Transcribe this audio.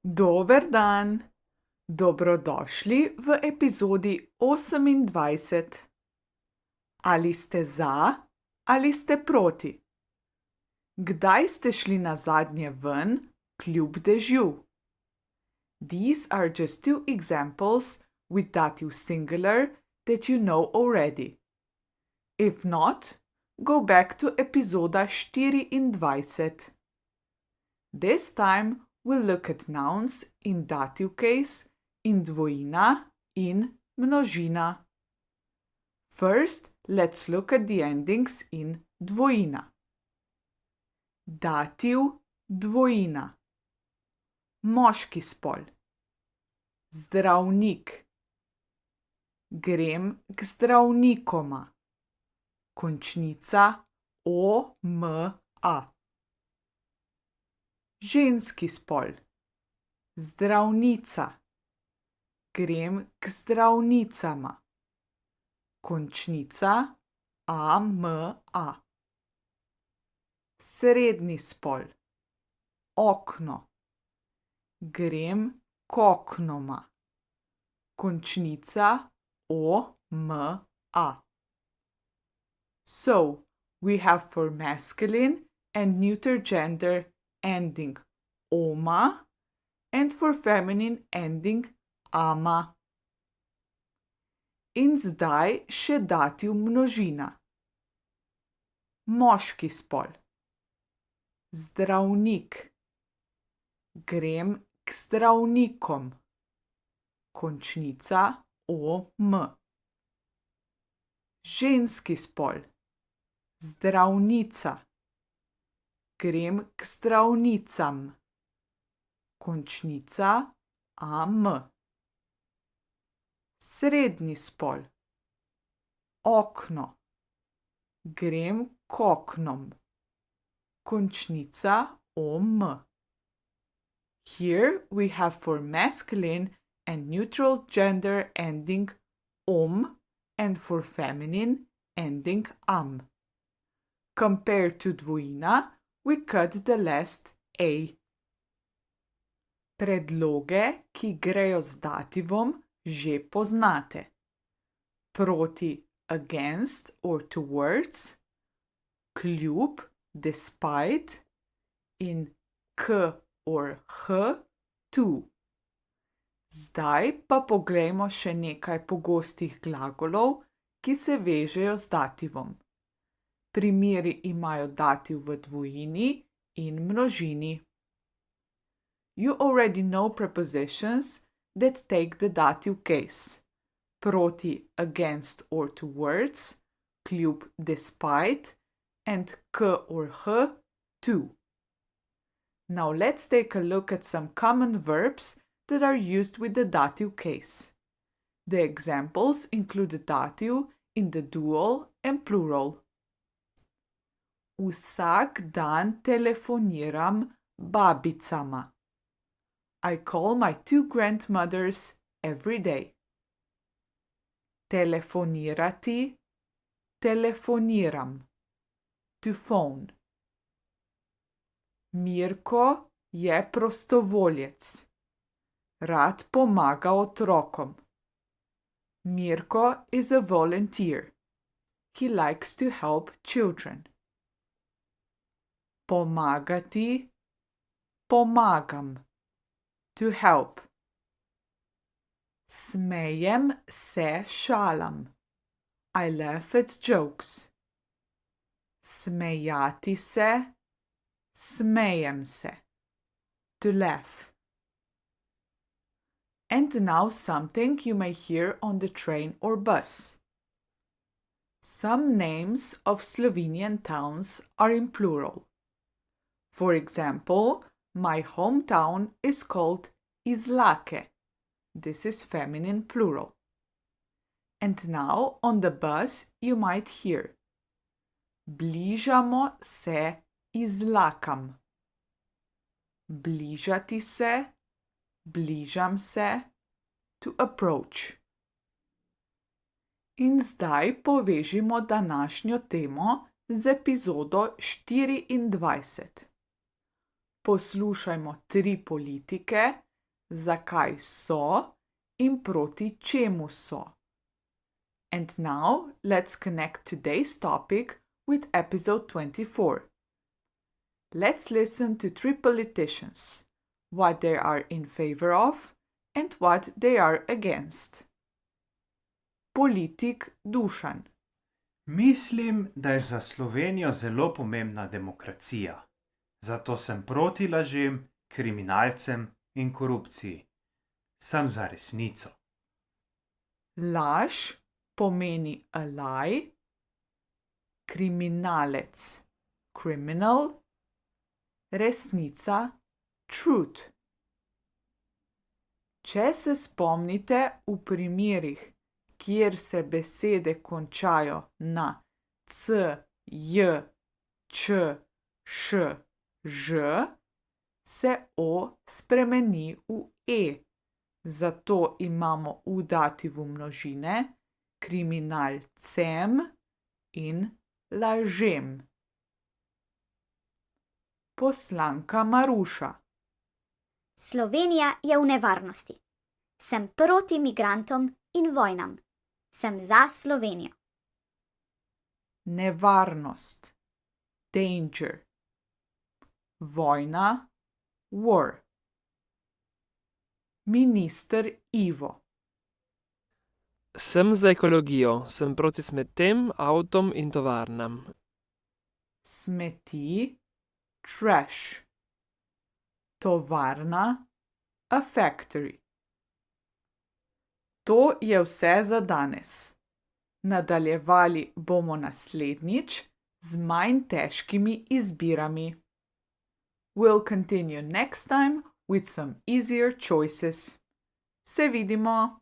Dober dan, dobrodošli v epizodi 28. Ali ste za ali ste proti? Kdaj ste šli nazadnje ven, kljub dežju? These are just two examples with dative singular that you know already. If not, go back to epizoda 24. This time we'll look at nouns in dative case, in dvojina, in množina. First, let's look at the endings in dvojina. Dativ dvojina. Moški spol. Zdravnik. Grem k zdravnikoma. Končnica OMA. Ženski spol. Zdravnica. Grem k zdravnicama. Končnica AMA. Srednji spol. Okno. Grem k oknoma. Končnica OMA. So, we have for masculine and neuter gender ending oma and for feminine ending ama. In zdaj še dativ množina. Moški spol. Zdravnik. Grem k zdravnikom. Končnica OM. Ženski spol. Zdravnica. Grem k zdravnicam. Končnica AM. Srednji spol. Okno. Grem k oknom. Končnica OM. Here we have for masculine and neutral gender ending om and for feminine ending am. Compared to dvojina, we cut the last A. Predloge, ki grejo z dativom, že poznate. Proti against or towards, kljub despite in k or h to. Zdaj pa poglejmo še nekaj pogostih glagolov, ki se vežejo z dativom. Primeri imajo dativ v dvojini in množini. You already know prepositions that take the dative case. Proti against or towards, kljub despite, and k or h to. Now let's take a look at some common verbs that are used with the dative case. The examples include the dative in the dual and plural. Vsak dan telefoniram babicama. I call my two grandmothers every day. Telefonirati, telefoniram. To phone. Mirko je prostovoljec. Rad pomaga otrokom. Mirko is a volunteer. He likes to help children. Pomagati, pomagam. To help. Smejem se šalam. I laugh at jokes. Smejati se, smejem se. To laugh. And now something you may hear on the train or bus. Some names of Slovenian towns are in plural. For example, my hometown is called Izlake. This is feminine plural. And now on the bus you might hear Bližamo se Izlakam. Bližati se, bližam se, to approach. In zdaj povežimo današnjo temo z epizodo 24. Poslušajmo 3 politike zakaj so in proti čemu so. And now let's connect today's topic with episode 24. Let's listen to three politicians, what they are in favor of and what they are against. Politik Dušan. Mislim, da je za Slovenijo zelo pomembna demokracija. Zato sem proti lažem, kriminalcem in korupciji. Sem za resnico. Laž pomeni a lie, kriminalec criminal, resnica truth. Če se spomnite v primerih, kjer se besede končajo na c, j, č, š, ž, se o spremeni v e. Zato imamo v dativu množine kriminalcem in lažem. Poslanka Maruša. Slovenija je v nevarnosti. Sem proti migrantom in vojnam. Sem za Slovenijo. Nevarnost danger. Vojna war. Minister Ivo. Sem za ekologijo, sem proti smetem, avtom in tovarnam. Smeti trash. Tovarna a factory. To je vse za danes. Nadaljevali bomo naslednjič z manj težkimi izbirami. We'll continue next time with some easier choices. Se vidimo!